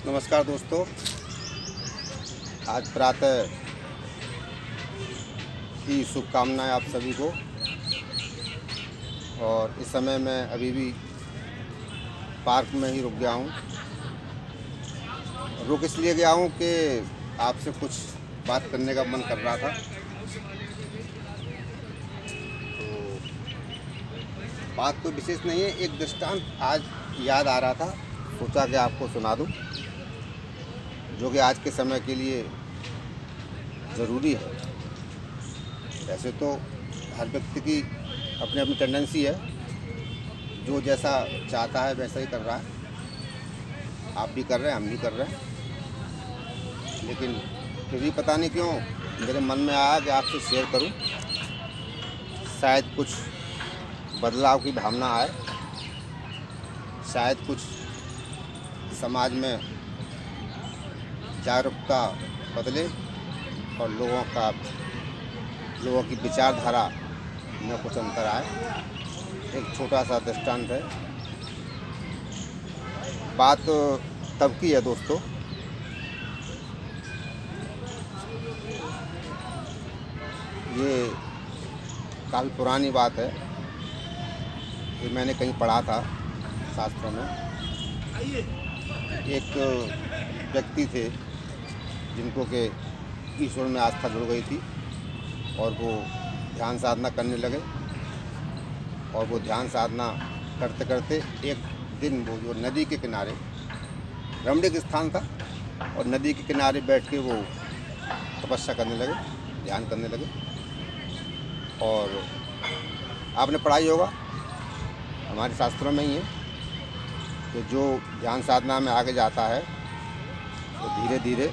नमस्कार दोस्तों, आज प्रातः की शुभकामनाएं आप सभी को। और इस समय मैं अभी भी पार्क में ही रुक गया हूँ। रुक इसलिए गया हूँ कि आपसे कुछ बात करने का मन कर रहा था। तो बात कोई विशेष नहीं है, एक दृष्टांत आज याद आ रहा था, सोचा कि आपको सुना दूँ, जो कि आज के समय के लिए ज़रूरी है। वैसे तो हर व्यक्ति की अपनी अपनी टेंडेंसी है, जो जैसा चाहता है वैसा ही कर रहा है। आप भी कर रहे हैं, हम भी कर रहे हैं, लेकिन फिर भी पता नहीं क्यों मेरे मन में आया कि आपसे शेयर करूं। शायद कुछ बदलाव की भावना आए, शायद कुछ समाज में जागरूकता बदले और लोगों की विचारधारा में कुछ अंतर आए। एक छोटा सा दृष्टांत है। बात तब की है दोस्तों, ये काफ़ी पुरानी बात है। ये मैंने कहीं पढ़ा था शास्त्रों में। एक व्यक्ति थे जिनको के ईश्वर में आस्था जुड़ गई थी और वो ध्यान साधना करने लगे। और वो ध्यान साधना करते करते एक दिन वो जो नदी के किनारे, रमणीक स्थान था, और नदी के किनारे बैठ के वो तपस्या करने लगे, ध्यान करने लगे। और आपने पढ़ाई होगा, हमारे शास्त्रों में ही है कि जो ध्यान साधना में आगे जाता है तो धीरे धीरे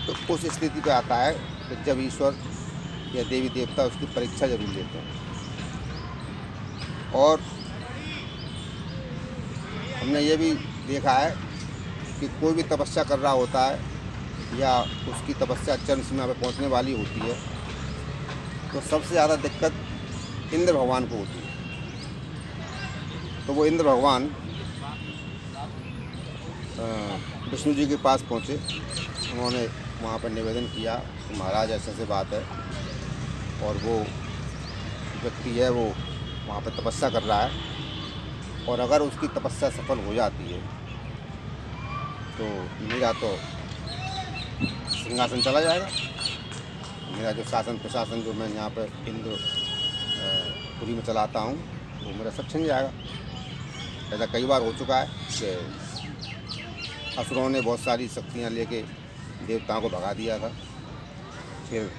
तो उस स्थिति पे आता है कि जब ईश्वर या देवी देवता उसकी परीक्षा जरूर लेते हैं। और हमने ये भी देखा है कि कोई भी तपस्या कर रहा होता है या उसकी तपस्या चरम सीमा पर पहुंचने वाली होती है, तो सबसे ज़्यादा दिक्कत इंद्र भगवान को होती है। तो वो इंद्र भगवान विष्णु जी के पास पहुँचे। उन्होंने वहाँ पर निवेदन किया कि महाराज ऐसे ऐसे बात है, और वो व्यक्ति है वो वहाँ पर तपस्या कर रहा है, और अगर उसकी तपस्या सफल हो जाती है तो मेरा तो सिंहासन चला जाएगा, मेरा जो शासन प्रशासन जो मैं यहाँ पर इंद्रपुरी में चलाता हूँ वो मेरा सब छिन जाएगा। ऐसा कई बार हो चुका है कि असुरों ने बहुत सारी शक्तियाँ लेके देवताओं को भगा दिया था, फिर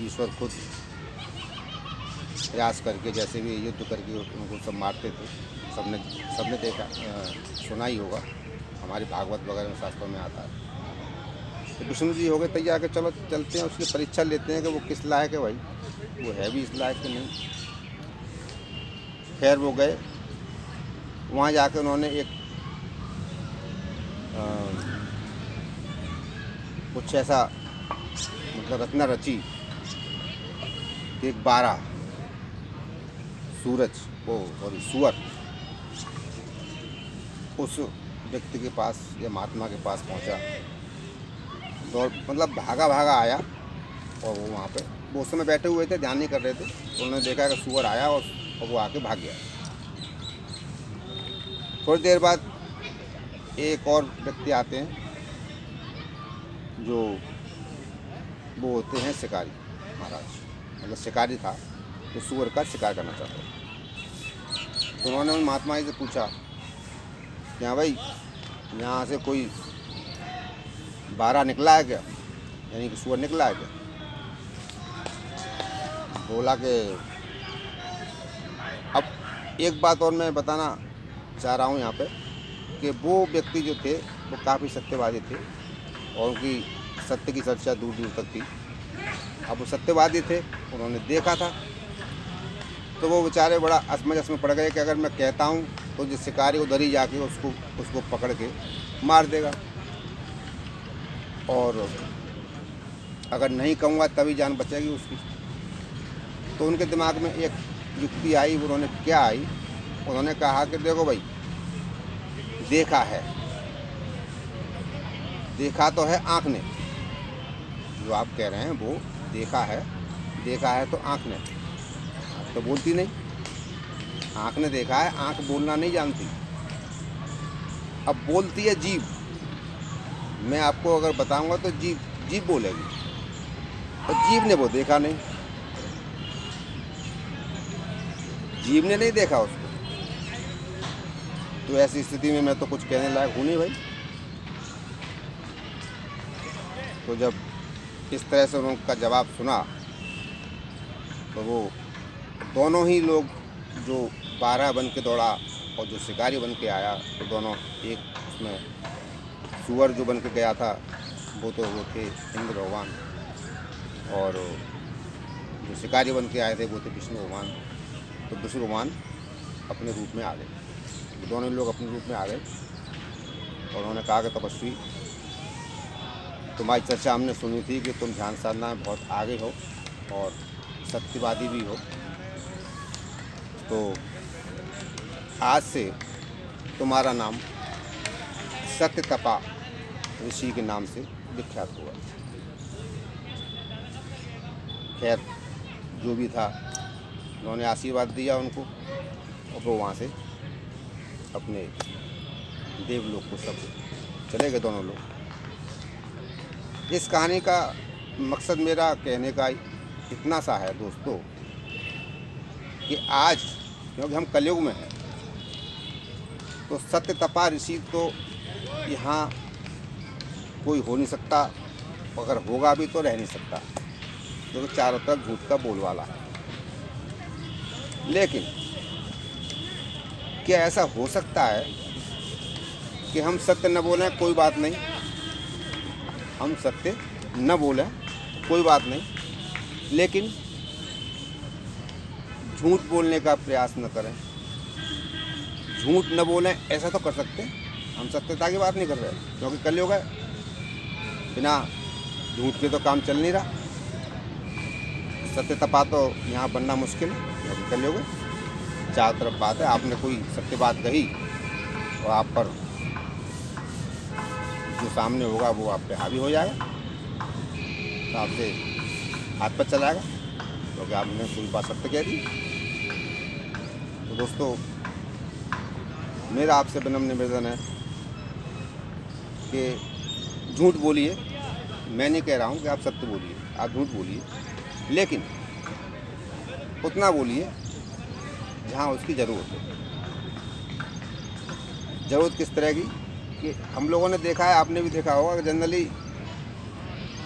ईश्वर खुद प्रयास करके जैसे भी युद्ध करके उनको सब मारते थे। सबने देखा, सुना ही होगा, हमारी भागवत वगैरह में शास्त्रों में आता है। तो विष्णु जी हो गए तैयार के चलो चलते हैं, उसकी परीक्षा लेते हैं कि वो किस लायक है, भाई वो है भी इस लायक कि नहीं। खैर वो गए, वहाँ जाकर उन्होंने एक कुछ ऐसा मतलब रचना रची कि एक 12 सूरज वो और सुअर उस व्यक्ति के पास या महात्मा के पास पहुंचा। तो मतलब भागा भागा आया, और वो वहाँ पे वो उस समय बैठे हुए थे, ध्यान नहीं कर रहे थे। तो उन्होंने देखा कि सुअर आया और वो आके भाग गया। थोड़ी देर बाद एक और व्यक्ति आते हैं, जो वो होते हैं शिकारी महाराज, मतलब शिकारी था तो सुअर का शिकार करना चाहता था। तो उन्होंने उन महात्मा जी से पूछा कि हाँ भाई, यहाँ से कोई 12 निकला है क्या, यानी कि सुअर निकला है क्या। बोला कि अब एक बात और मैं बताना चाह रहा हूँ यहाँ पे कि वो व्यक्ति जो थे वो काफ़ी सत्यवादी थे, और उनकी सत्य की चर्चा दूर दूर तक थी। अब वो सत्यवादी थे, उन्होंने देखा था, तो वो बेचारे बड़ा असमंजस में पड़ गए कि अगर मैं कहता हूँ तो जो शिकारी उधर ही जाके उसको पकड़ के मार देगा, और अगर नहीं कहूँगा तभी जान बचेगी उसकी। तो उनके दिमाग में एक युक्ति आई। उन्होंने क्या आई, उन्होंने कहा कि देखो भाई, देखा है, देखा तो है आँख ने, जो आप कह रहे हैं वो देखा है तो आँख ने, आँख तो बोलती नहीं, आँख ने देखा है, आँख बोलना नहीं जानती। अब बोलती है जीभ, मैं आपको अगर बताऊंगा तो जीभ बोलेगी, तो जीभ ने वो देखा नहीं, जीभ ने नहीं देखा उसको। तो ऐसी स्थिति में मैं तो कुछ कहने लायक हूँ नहीं भाई। तो जब इस तरह से उनका जवाब सुना तो वो दोनों ही लोग, जो 12 बन के दौड़ा और जो शिकारी बन के आया, तो दोनों, एक उसमें सुअर जो बन के गया था वो थे इंद्र भगवान, और जो शिकारी बन के आए थे वो थे विष्णु भगवान। तो विष्णु भगवान अपने रूप में आ गए, दोनों लोग अपने रूप में आ गए और उन्होंने कहा कि तपस्वी, तुम्हारी चर्चा हमने सुनी थी कि तुम ध्यान साधना में बहुत आगे हो और सत्यवादी भी हो, तो आज से तुम्हारा नाम सत्यतपा ऋषि के नाम से विख्यात हुआ। खैर जो भी था, उन्होंने आशीर्वाद दिया उनको और वो वहाँ से अपने देवलोक को सब चले गए दोनों लोग। इस कहानी का मकसद मेरा कहने का इतना सा है दोस्तों, कि आज क्योंकि हम कलयुग में हैं, तो सत्यतपा ऋषि तो यहाँ कोई हो नहीं सकता, अगर होगा भी तो रह नहीं सकता, क्योंकि चारों तरफ झूठ का बोलबाला है। लेकिन क्या ऐसा हो सकता है कि हम सत्य न बोलें, कोई बात नहीं, हम सत्य न बोलें कोई बात नहीं, लेकिन झूठ बोलने का प्रयास न करें, झूठ न बोलें, ऐसा तो कर सकते हैं। हम सत्यता की बात नहीं कर रहे, क्योंकि कलयुग है, बिना झूठ के तो काम चल नहीं रहा। सत्यतपा तो यहाँ बनना मुश्किल है, क्योंकि कलयुग है, चारों तरफ बात है। आपने कोई सत्य बात कही और आप पर जो सामने होगा वो आप पे हावी हो जाएगा, तो आपसे हाथ पर चलाएगा, क्योंकि आपने कोई बात सत्य कह दी। तो दोस्तों, मेरा आपसे विनम्र निवेदन है कि झूठ बोलिए। मैं नहीं कह रहा हूँ कि आप सत्य बोलिए, आप झूठ बोलिए, लेकिन उतना बोलिए जहाँ उसकी ज़रूरत है। ज़रूरत किस तरह की, कि हम लोगों ने देखा है, आपने भी देखा होगा कि जनरली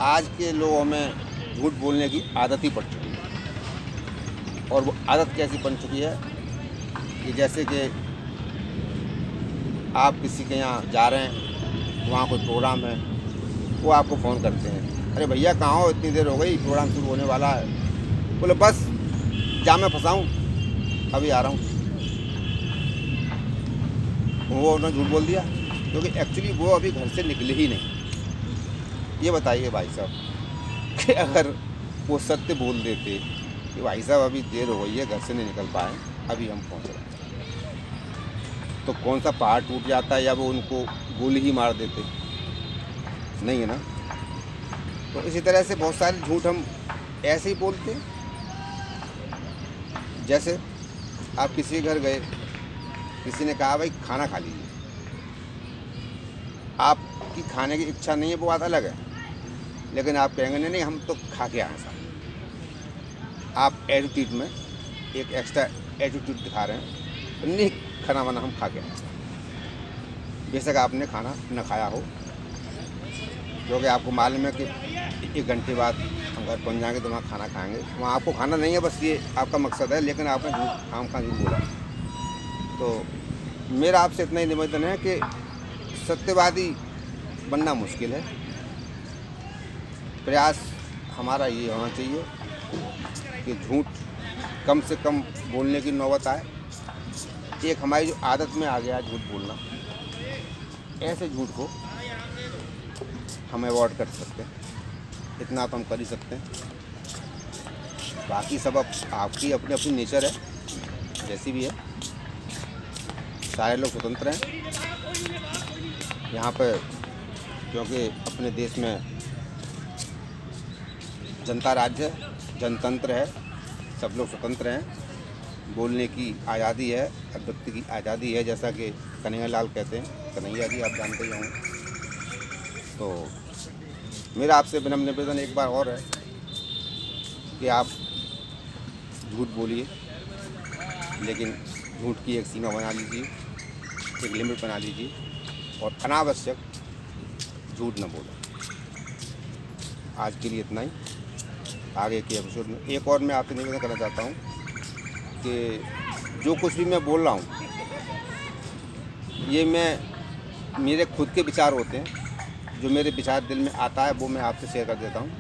आज के लोगों में झूठ बोलने की आदत ही पड़ चुकी है। और वो आदत कैसी बन चुकी है कि जैसे कि आप किसी के यहाँ जा रहे हैं, वहाँ कोई प्रोग्राम है, वो आपको फ़ोन करते हैं, अरे भैया कहाँ हो, इतनी देर हो गई, प्रोग्राम शुरू होने वाला है। बोले बस जा मैं फंसा हूँ, अभी आ रहा हूँ। वो उन्होंने झूठ बोल दिया, क्योंकि एक्चुअली वो अभी घर से निकले ही नहीं। ये बताइए भाई साहब कि अगर वो सत्य बोल देते कि भाई साहब अभी देर हो गई है, घर से नहीं निकल पाए, अभी हम पहुँच रहे हैं, तो कौन सा पहाड़ टूट जाता है या वो उनको गोली ही मार देते? नहीं है ना। तो इसी तरह से बहुत सारे झूठ हम ऐसे ही बोलते हैं। जैसे आप किसी के घर गए, किसी ने कहा भाई खाना खा लीजिए, आपकी खाने की इच्छा नहीं है, वो बात अलग है, लेकिन आप कहेंगे नहीं हम तो खा के आए साहब। आप एटीट्यूड में एक एक्स्ट्रा एटीट्यूड दिखा रहे हैं, नहीं खाना वाना हम खा के आए, बेशक आपने खाना न खाया हो, क्योंकि आपको मालूम है कि 1 घंटे बाद हम घर पहुँच जाएंगे तो वहाँ खाना खाएंगे, वहाँ आपको खाना नहीं है, बस ये आपका मकसद है, लेकिन आपने खाम खा झूठ बोला। तो मेरा आपसे इतना ही निवेदन है कि सत्यवादी बनना मुश्किल है। प्रयास हमारा ये होना चाहिए कि झूठ कम से कम बोलने की नौबत आए। एक हमारी जो आदत में आ गया झूठ बोलना, ऐसे झूठ को हम अवॉइड कर सकते हैं, इतना तो हम कर ही सकते हैं। बाकी सब अब आपकी अपनी अपनी नेचर है, जैसी भी है। सारे लोग स्वतंत्र हैं यहाँ पर, क्योंकि अपने देश में जनता राज्य है, जनतंत्र है, सब लोग स्वतंत्र हैं। बोलने की आज़ादी है, अभिव्यक्ति की आज़ादी है, जैसा कि कन्हैया लाल कहते हैं, कन्हैया जी आप जानते ही होंगे। तो मेरा आपसे विनम्र निवेदन एक बार और है कि आप झूठ बोलिए, लेकिन झूठ की एक सीमा बना लीजिए, एक लिमिट बना लीजिए और अनावश्यक झूठ न बोलें। आज के लिए इतना ही। आगे के एपिसोड में एक और मैं आपसे निवेदन करना चाहता हूँ कि जो कुछ भी मैं बोल रहा हूँ ये मेरे खुद के विचार होते हैं, जो मेरे विचार दिल में आता है वो मैं आपसे शेयर कर देता हूँ।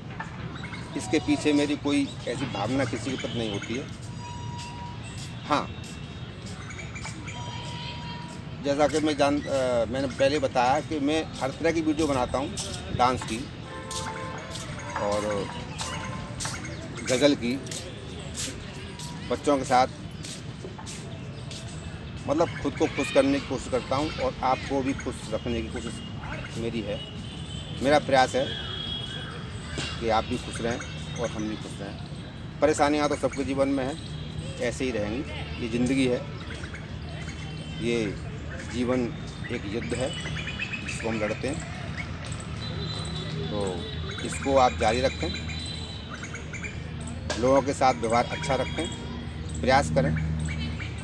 इसके पीछे मेरी कोई ऐसी भावना किसी के प्रति नहीं होती है। हाँ, जैसा कि मैंने पहले बताया कि मैं हर तरह की वीडियो बनाता हूँ, डांस की और गज़ल की, बच्चों के साथ, मतलब खुद को खुश करने की कोशिश करता हूँ और आपको भी खुश रखने की कोशिश मेरी है। मेरा प्रयास है कि आप भी खुश रहें और हम भी खुश रहें। परेशानियाँ तो सबके जीवन में हैं, ऐसे ही रहेंगी, ये ज़िंदगी है, ये जीवन एक युद्ध है जिसको हम लड़ते हैं। तो इसको आप जारी रखें, लोगों के साथ व्यवहार अच्छा रखें, प्रयास करें।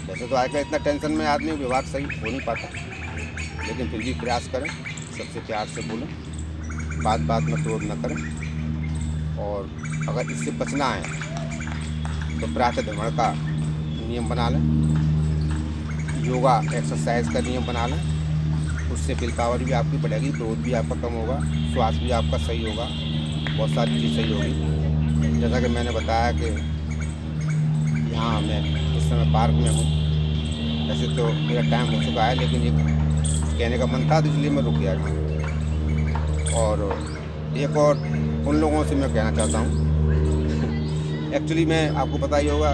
वैसे तो आजकल इतना टेंशन में आदमी व्यवहार सही हो नहीं पाता, लेकिन फिर भी प्रयास करें, सबसे प्यार से बोलें, बात बात में क्रोध न करें। और अगर इससे बचना है तो प्रातः-भ्रमण का नियम बना लें, योगा एक्सरसाइज का नियम बना लें, उससे विल पावर भी आपकी बढ़ेगी, क्रोध भी आपका कम होगा, श्वास भी आपका सही होगा, बहुत सारी चीज़ सही होगी। जैसा कि मैंने बताया कि यहाँ मैं इस समय पार्क में हूँ। वैसे तो मेरा टाइम हो चुका है, लेकिन ये कहने का मन था तो इसलिए मैं रुक गया। और एक और उन लोगों से मैं कहना चाहता हूँ, एक्चुअली मैं आपको पता ही होगा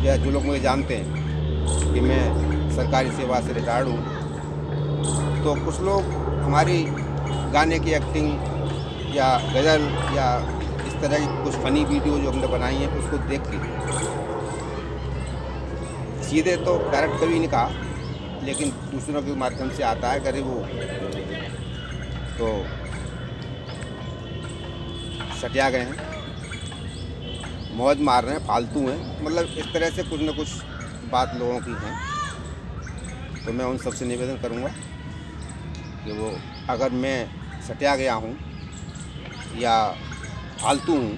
या जो लोग मुझे जानते हैं कि मैं सरकारी सेवा से रिटायर्ड हूँ, तो कुछ लोग हमारी गाने की एक्टिंग या गज़ल या इस तरह की कुछ फ़नी वीडियो जो हमने बनाई है उसको देख के सीधे तो डायरेक्ट कभी नहीं कहा, लेकिन दूसरों के माध्यम से आता है गरीब वो तो सटिया गए हैं, मौज मार रहे हैं, फालतू हैं, मतलब इस तरह से कुछ न कुछ बात लोगों की है। तो मैं उन सबसे निवेदन करूंगा कि वो, अगर मैं सटिया गया हूं या फालतू हूं,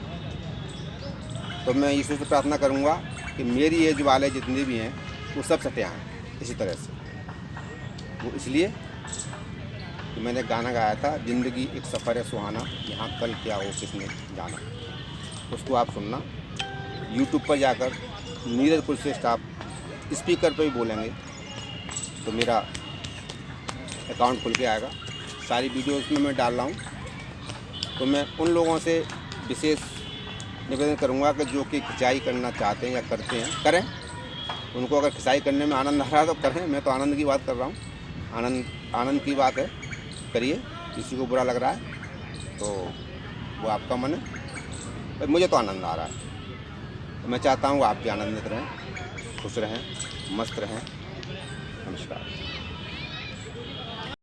तो मैं ईश्वर से प्रार्थना करूंगा कि मेरी एज वाले जितने भी हैं वो सब सटिया हैं इसी तरह से। वो इसलिए कि मैंने गाना गाया था, ज़िंदगी एक सफ़र है सुहाना, यहाँ कल क्या हो किसने जाना। उसको आप सुनना, यूट्यूब पर जाकर नीरज पुल से स्टाफ स्पीकर पर भी बोलेंगे तो मेरा अकाउंट खुल के आएगा। सारी वीडियो उसमें मैं डाल रहा हूँ। तो मैं उन लोगों से विशेष निवेदन करूँगा कि जो कि खिंचाई करना चाहते हैं या करते हैं, करें। उनको अगर खिंचाई करने में आनंद आ रहा है तो करें, मैं तो आनंद की बात कर रहा हूँ। आनंद की बात है, करिए। किसी को बुरा लग रहा है तो वो आपका मन है, पर मुझे तो आनंद आ रहा है। तो मैं चाहता हूँ आप भी आनंदित रहें, खुश रहें, मस्त रहें। नमस्कार।